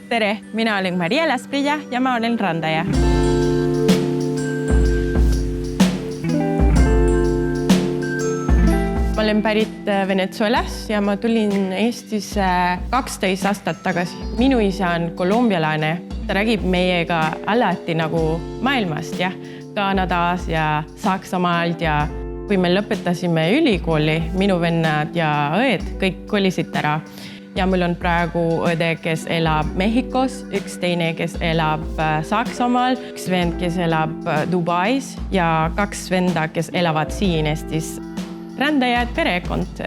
Tere, mina olen Maria Lasprilla ja ma olen randaja. Ma olen pärit Venezuelas ja ma tulin Eestisse 12 aastat tagasi. Minu isa on kolumbialane. Ta räägib meiega alati nagu maailmast, Kanadas ja Saksamaalt ja kui me lõpetasime ülikooli, minu vennad ja õed kõik kolisid ära. Ja mul on praegu õde, kes elab Mehhikos, üks teine, kes elab Saksamaal, üks vend, kes elab Dubais ja 2 venda, kes elavad siin Eestis. Rändajad perekond.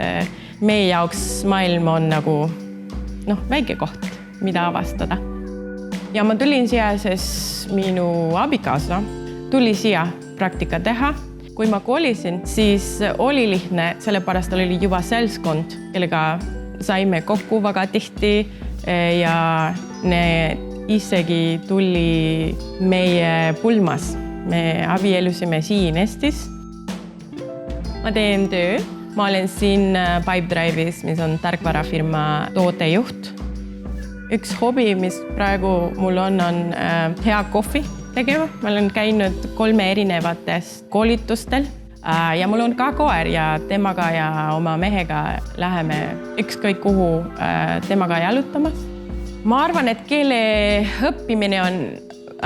Meie jaoks maailm on nagu väike koht, mida avastada. Ja ma tulin siia, sest minu abikaasa tuli siia praktika teha. Kui ma kolisin, siis oli lihtne, sellepärast oli juba seltskond, kellega saime kokku väga tihti ja need isegi tuli meie pulmas. Me abielusime siin Eestis. Ma teen töö. Ma olen siin Pipedrive'is, mis on tarkvarafirma tootejuht. Üks hobi, mis praegu mul on hea kohvi tegema. Ma olen käinud 3 erinevatest koolitustel ja mul on ka koer ja temaga ja oma mehega läheme ükskõik kuhu temaga jalutamas. Ma arvan, et keele õppimine on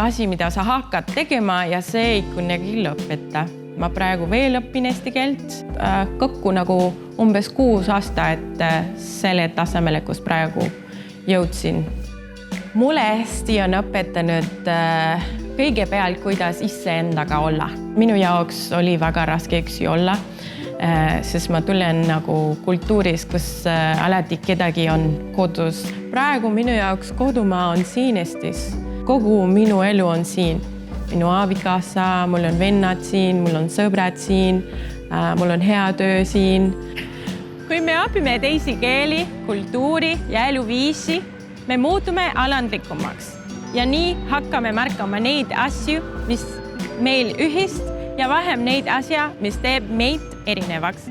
asi, mida sa hakkad tegema ja see ei kunagi lõpeta. Ma praegu veel õpin eesti keelt. Kokku nagu umbes 6 aastat selle tasemele, kus praegu jõudsin. Mulle hästi on õpetanud kõigepealt, kuidas iseendaga olla. Minu jaoks oli väga raske üksi olla, sest ma tulen nagu kultuuris, kus alati kedagi on kodus. Praegu minu jaoks kodumaa on siin Eestis. Kogu minu elu on siin. Minu abikaasa, mul on vennad siin, mul on sõbrad siin, mul on hea töö siin. Kui me õpime teisi keeli, kultuuri ja eluviisi, me muutume alandlikumaks ja nii hakkame märkama neid asju, mis meil ühist ja vähem neid asja, mis teeb meid erinevaks.